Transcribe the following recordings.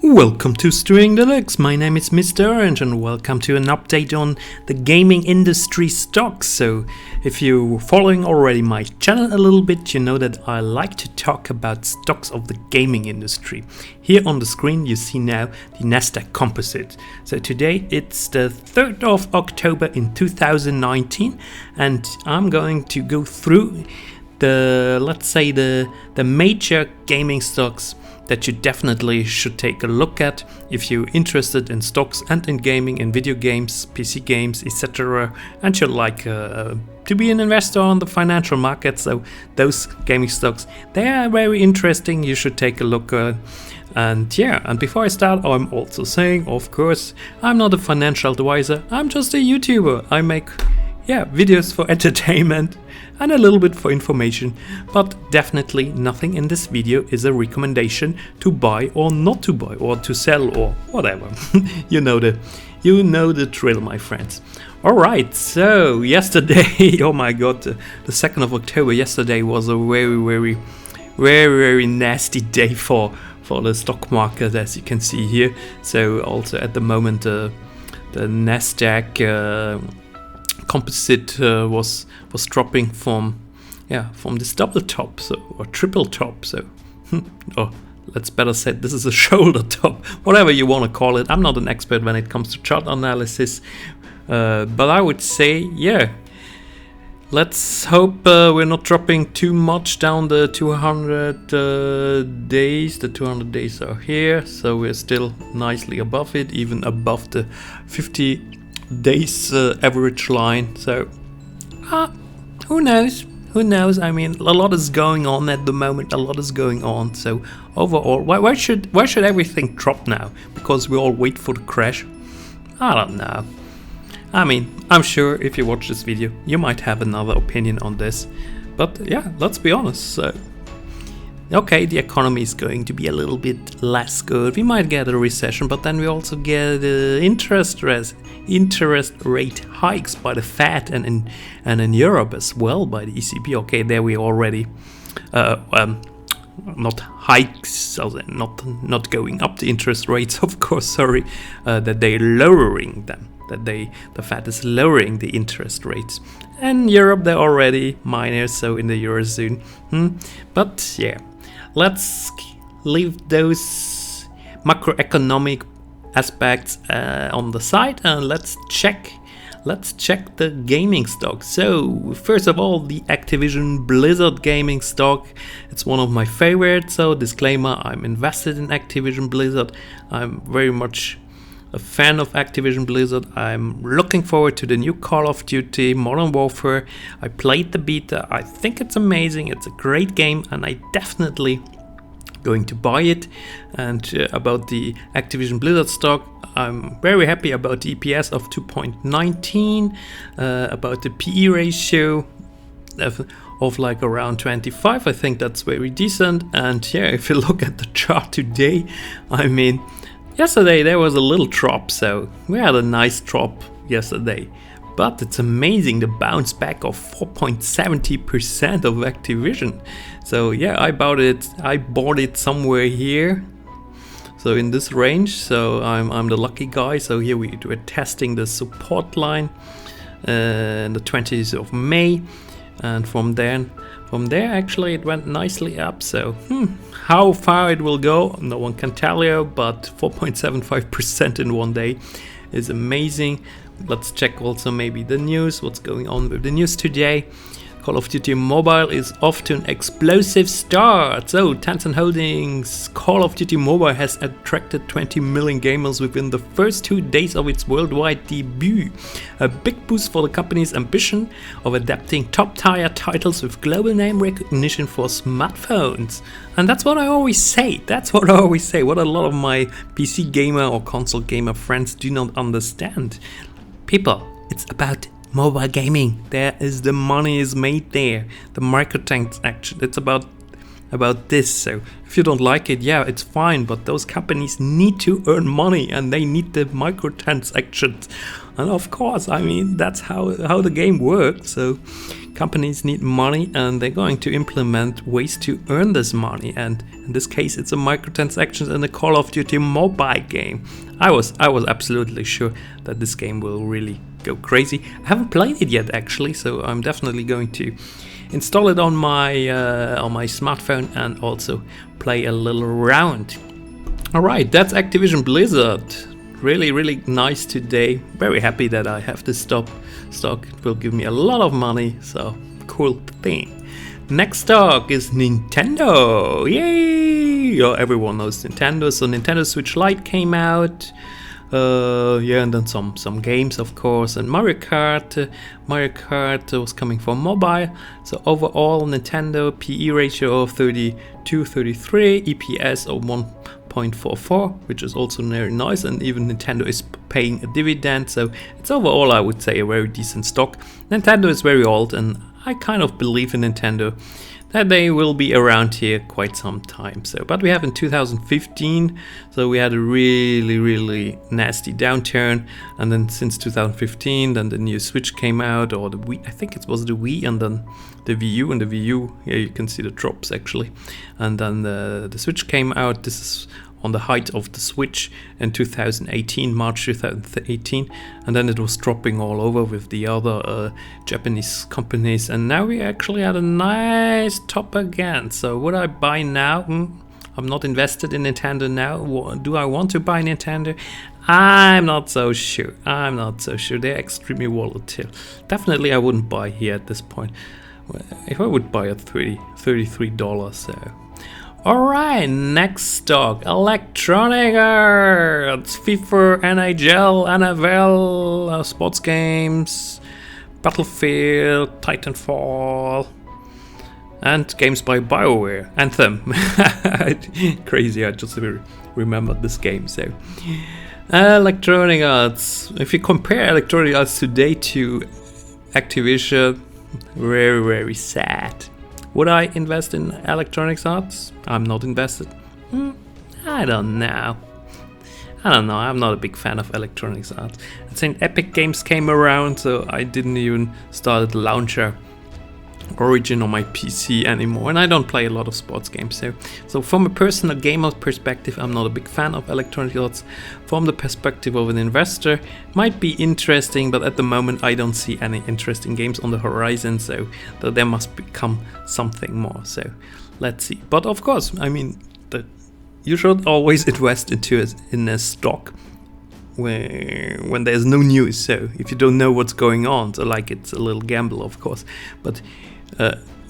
Welcome to Stewing Deluxe. My name is Mr. Orange and welcome to an update on the gaming industry stocks. So if you're following already my channel a little bit, you know that I like to talk about stocks of the gaming industry. Here on the screen you see now the Nasdaq Composite. So today it's the 3rd of October in 2019 and I'm going to go through the major gaming stocks that you definitely should take a look at if you're interested in stocks and in gaming, in video games, PC games, etc. and you'd like to be an investor on the financial market. So those gaming stocks, they are very interesting. You should take a look. And before I start, I'm also saying, of course, I'm not a financial advisor. I'm just a YouTuber. I make videos for entertainment and a little bit for information, but definitely nothing in this video is a recommendation to buy or not to buy or to sell or whatever. you know the drill, my friends. All right, so yesterday, oh my god, the 2nd of October, yesterday was a very nasty day for the stock market, as you can see here. So also at the moment the Nasdaq Composite was dropping from this double top, or triple top, or let's better say this is a shoulder top, whatever you want to call it. I'm not an expert when it comes to chart analysis, but I would say let's hope we're not dropping too much down the 200 days. The 200 days are here, so we're still nicely above it, even above the 50 days average line. So who knows? I mean, a lot is going on at the moment. So overall, why should everything drop now? Because we all wait for the crash? I don't know. I mean, I'm sure if you watch this video you might have another opinion on this, but let's be honest. So okay, the economy is going to be a little bit less good. We might get a recession, but then we also get interest rate hikes by the Fed and in Europe as well by the ECB. Okay, there we already not hikes, not going up the interest rates, of course. Sorry, that they're lowering them. The Fed is lowering the interest rates. And Europe, they're already minor, so in the Eurozone. But let's leave those macroeconomic aspects on the side and let's check the gaming stock. So first of all, the Activision Blizzard gaming stock. It's one of my favorites. So disclaimer, I'm invested in Activision Blizzard. I'm very much a fan of Activision Blizzard. I'm looking forward to the new Call of Duty Modern Warfare. I played the beta. I think it's amazing. It's a great game and I definitely going to buy it. And about the Activision Blizzard stock, I'm very happy about the EPS of 2.19, about the PE ratio of like around 25. I think that's very decent. And if you look at the chart today, I mean, yesterday there was a little drop, so we had a nice drop yesterday. But it's amazing the bounce back of 4.70% of Activision. So I bought it somewhere here. So in this range, so I'm the lucky guy. So here we're testing the support line on the 20th of May. And from there actually it went nicely up. So how far it will go, no one can tell you, but 4.75% in one day is amazing. Let's check also maybe the news, what's going on with the news today. Call of Duty Mobile is off to an explosive start. So Tencent Holdings Call of Duty Mobile has attracted 20 million gamers within the first 2 days of its worldwide debut. A big boost for the company's ambition of adapting top-tier titles with global name recognition for smartphones. And that's what I always say. What a lot of my PC gamer or console gamer friends do not understand. People, it's about mobile gaming. The money is made there. The microtransaction, it's about this. So if you don't like it, it's fine, but those companies need to earn money and they need the microtransactions. And of course, I mean, that's how the game works. So companies need money and they're going to implement ways to earn this money. And in this case, it's a microtransactions in the Call of Duty mobile game. I was absolutely sure that this game will really go crazy. I haven't played it yet actually, so I'm definitely going to install it on my smartphone and also play a little around. All right, that's Activision Blizzard. Really nice today. Very happy that I have this stock. It will give me a lot of money, so cool thing. Next stock is Nintendo. Yay! Oh, everyone knows Nintendo. So Nintendo Switch Lite came out. And then some games, of course, and Mario Kart was coming for mobile. So overall, Nintendo PE ratio of 32-33, EPS of 1.44, which is also very nice, and even Nintendo is paying a dividend, so it's overall, I would say, a very decent stock. Nintendo is very old, and I kind of believe in Nintendo that they will be around here quite some time. So, but we have in 2015, so we had a really nasty downturn, and then since 2015, then the new Switch came out, or the Wii, I think it was the Wii, and then the Wii U, and the Wii U, yeah, you can see the drops actually, and then the Switch came out. This is on the height of the Switch in 2018, March 2018, and then it was dropping all over with the other Japanese companies, and now we actually had a nice top again. So would I buy now? I'm not invested in Nintendo now. Do I want to buy Nintendo? I'm not so sure. They're extremely volatile. Definitely I wouldn't buy here at this point. If I would buy at $33, so. Alright, next stock, Electronic Arts, FIFA, NHL, NFL, sports games, Battlefield, Titanfall, and games by BioWare, Anthem. Crazy, I just remembered this game, so. Electronic Arts, if you compare Electronic Arts today to Activision, very sad. Would I invest in Electronic Arts? I'm not invested. I don't know. I'm not a big fan of Electronic Arts. And since Epic Games came around, so I didn't even start the launcher Origin on my PC anymore, and I don't play a lot of sports games. So from a personal gamer perspective, I'm not a big fan of Electronic Arts. From the perspective of an investor, might be interesting, but at the moment I don't see any interesting games on the horizon, so there must become something more. So let's see. But of course, I mean, you should always invest in a stock when there's no news. So if you don't know what's going on, so like it's a little gamble, of course. But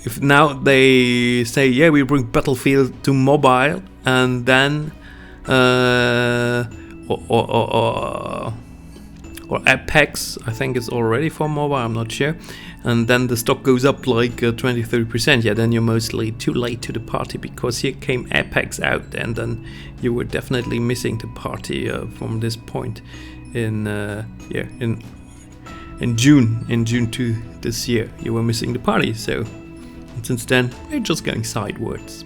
if now they say, yeah, we bring Battlefield to mobile, and then or Apex, I think it's already for mobile, I'm not sure, and then the stock goes up like 20-30%, yeah, then you're mostly too late to the party, because here came Apex out, and then you were definitely missing the party from this point in June to this year. You were missing the party, so since then we're just going sideways.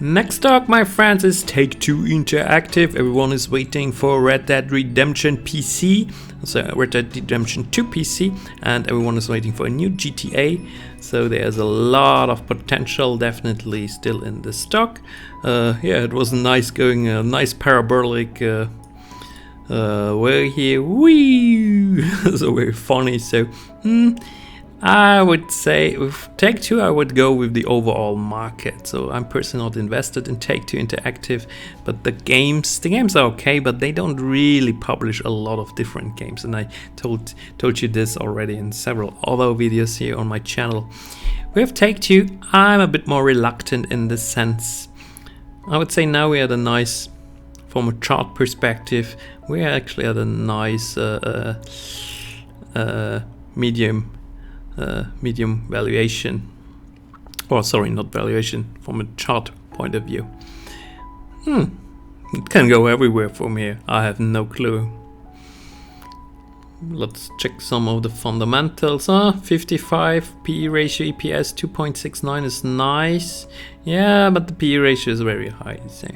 Next stock, my friends, is TakeTwo Interactive. Everyone is waiting for Red Dead Redemption PC, so Red Dead Redemption 2 PC, and everyone is waiting for a new GTA. So there's a lot of potential, definitely still in the stock. It was nice going, a nice parabolic way here, wee, so very funny. So I would say with TakeTwo, I would go with the overall market. So I'm personally not invested in TakeTwo Interactive, but the games are okay, but they don't really publish a lot of different games. And I told you this already in several other videos here on my channel. With TakeTwo, I'm a bit more reluctant in this sense. I would say now we had a nice, from a chart perspective, we actually had a nice medium valuation, or sorry, not valuation, from a chart point of view. It can go everywhere from here, I have no clue. Let's check some of the fundamentals. 55 PE ratio, EPS 2.69 is nice. Yeah, but the PE ratio is very high, so.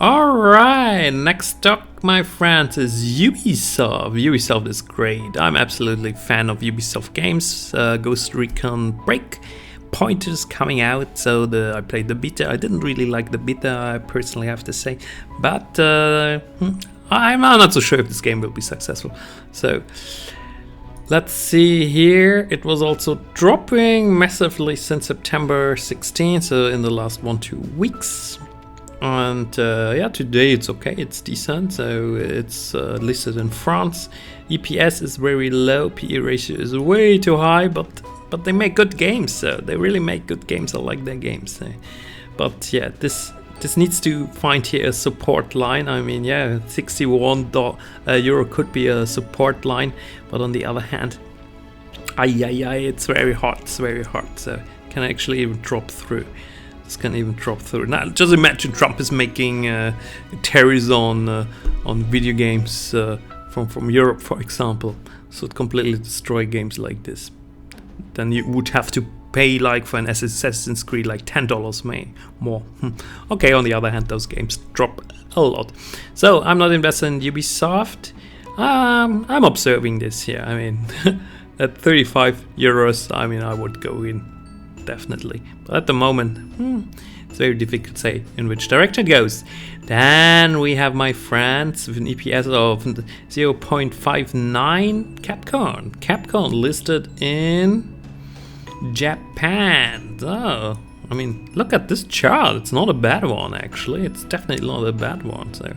Alright, next stock, my friends, is Ubisoft. Ubisoft is great. I'm absolutely a fan of Ubisoft games. Ghost Recon Breakpoint is coming out, so I played the beta. I didn't really like the beta, I personally have to say, but I'm not so sure if this game will be successful. So let's see here. It was also dropping massively since September 16, so in the last 1-2 weeks. And yeah, today it's okay, it's decent, so it's listed in France. EPS is very low, PE ratio is way too high, but they make good games, so they really make good games. I like their games. But yeah, this needs to find here a support line. I mean, yeah, 61 euro could be a support line, but on the other hand, it's very hard, so can actually even drop through. This can even drop through. Now, just imagine Trump is making tariffs on video games from Europe, for example. So it completely destroy games like this. Then you would have to pay like for an Assassin's Creed like $10 more. Okay, on the other hand, those games drop a lot. So I'm not invested in Ubisoft. I'm observing this here. I mean, at 35 euros, I mean, I would go in. Definitely, but at the moment it's very difficult to say in which direction it goes. Then we have, my friends, with an EPS of 0.59, Capcom listed in Japan. Oh, I mean, look at this chart. It's not a bad one, actually. It's definitely not a bad one. So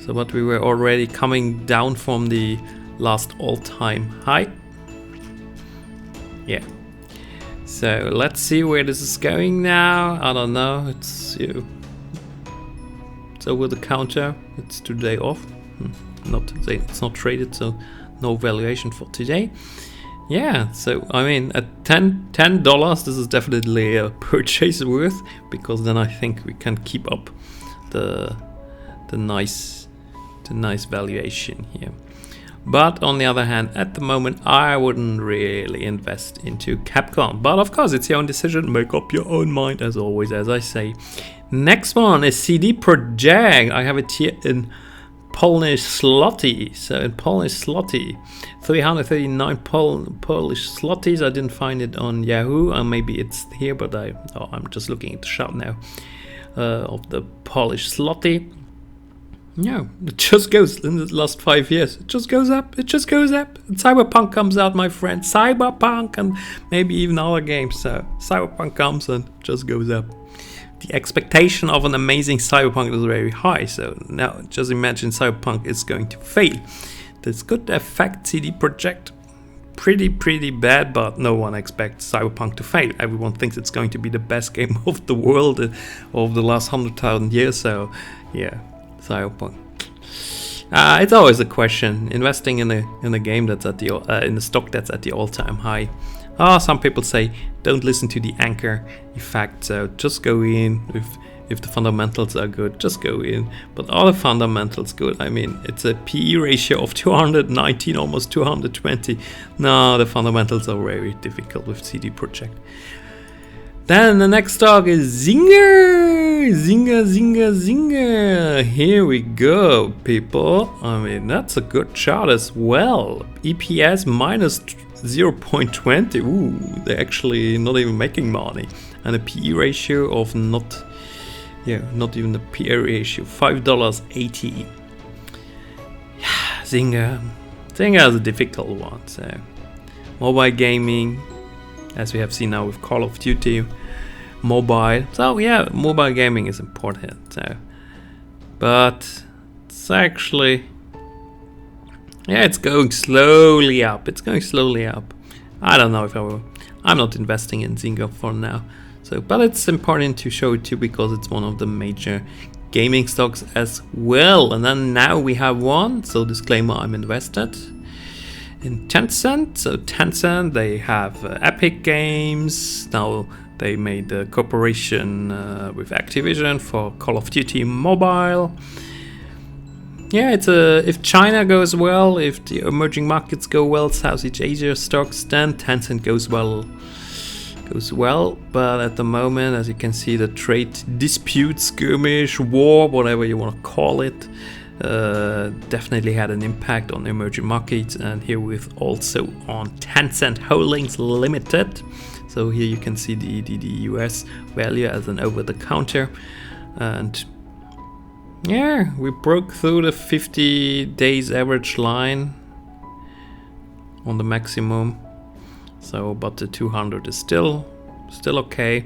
but we were already coming down from the last all-time high. Yeah. So let's see where this is going now. I don't know. It's over the counter. It's today off. Not today. It's not traded, so no valuation for today. Yeah. So I mean, at $10, this is definitely a purchase worth, because then I think we can keep up the nice valuation here. But on the other hand, at the moment, I wouldn't really invest into Capcom. But of course, it's your own decision. Make up your own mind, as always, as I say. Next one is CD Projekt. I have it here in Polish zloty. So in Polish zloty, 339 Polish zlotys. I didn't find it on Yahoo. Maybe it's here, but I'm just looking at the chart now of the Polish zloty. Yeah, it just goes in the last 5 years. It just goes up. And Cyberpunk comes out, my friend. Cyberpunk, and maybe even other games. So Cyberpunk comes and just goes up. The expectation of an amazing Cyberpunk is very high. So now just imagine Cyberpunk is going to fail. This could affect CD Projekt pretty bad, but no one expects Cyberpunk to fail. Everyone thinks it's going to be the best game of the world of the last 100,000 years. So yeah. Cyberpunk. It's always a question. Investing in a game that's at the in a stock that's at the all-time high. Some people say don't listen to the anchor effect. So just go in if the fundamentals are good. Just go in. But are the fundamentals good? I mean, it's a PE ratio of 219, almost 220. No, the fundamentals are very difficult with CD Projekt. Then the next stock is Zynga. Here we go, people. I mean, that's a good chart as well. EPS minus 0.20. Ooh, they're actually not even making money. And a PE ratio of not even the PE ratio, $5.80. Yeah, Zynga is a difficult one. So, mobile gaming, as we have seen now with Call of Duty mobile. So yeah, mobile gaming is important. So, but it's actually, yeah, it's going slowly up. I don't know if I'm not investing in Zynga for now. So, but it's important to show it too, because it's one of the major gaming stocks as well. And then now we have one. So disclaimer: I'm invested in Tencent. So Tencent, they have Epic Games. Now they made a cooperation with Activision for Call of Duty Mobile. Yeah, it's if China goes well, if the emerging markets go well, Southeast Asia stocks, then Tencent goes goes well, but at the moment, as you can see, the trade dispute, skirmish, war, whatever you want to call it, definitely had an impact on emerging markets, and here with also on Tencent Holdings Limited. So here you can see the US value as an over-the-counter, and yeah, we broke through the 50 days average line on the maximum. So, but the 200 is still okay.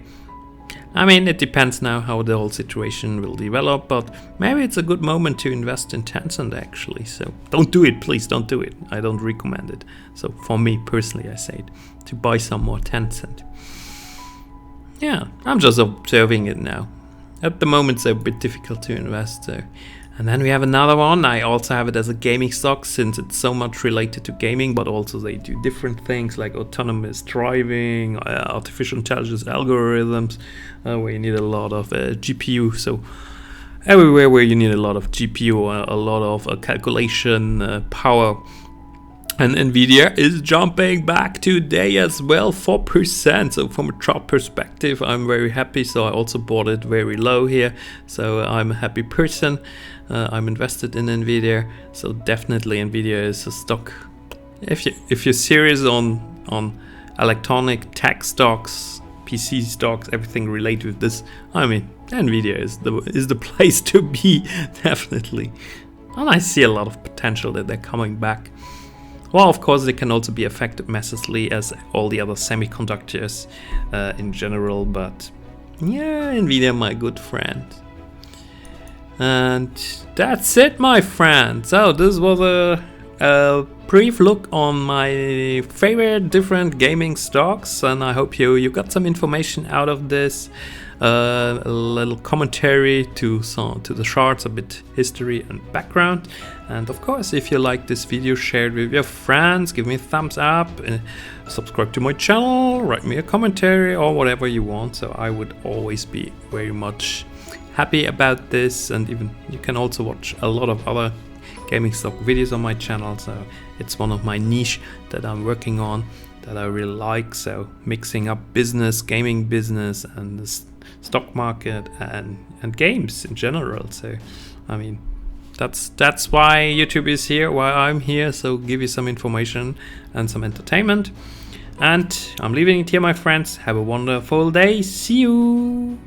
I mean, it depends now how the whole situation will develop, but maybe it's a good moment to invest in Tencent actually. So don't do it, please don't do it. I don't recommend it. So for me personally, I say it, to buy some more Tencent. Yeah, I'm just observing it now. At the moment, it's a bit difficult to invest. So. And then we have another one. I also have it as a gaming stock since it's so much related to gaming, but also they do different things like autonomous driving, artificial intelligence algorithms, where you need a lot of GPU. So everywhere where you need a lot of GPU, a lot of calculation power. And Nvidia is jumping back today as well, 4%. So from a chart perspective, I'm very happy. So I also bought it very low here. So I'm a happy person. I'm invested in Nvidia. So definitely Nvidia is a stock. If you're serious on electronic tech stocks, PC stocks, everything related with this, I mean, Nvidia is the place to be, definitely. And I see a lot of potential that they're coming back. Well, of course, they can also be affected massively as all the other semiconductors in general, but yeah, Nvidia, my good friend. And that's it, my friend. So this was a brief look on my favorite different gaming stocks, and I hope you got some information out of this. A little commentary to the charts, a bit history and background. And of course, if you like this video, share it with your friends, give me a thumbs up, subscribe to my channel, write me a commentary or whatever you want. So I would always be very much happy about this. And even you can also watch a lot of other gaming stock videos on my channel. So it's one of my niche that I'm working on that I really like. So mixing up business, gaming business, and the stock market and games in general. So I mean, that's why YouTube is here, why I'm here. So give you some information and some entertainment. And I'm leaving it here, my friends. Have a wonderful day. See you.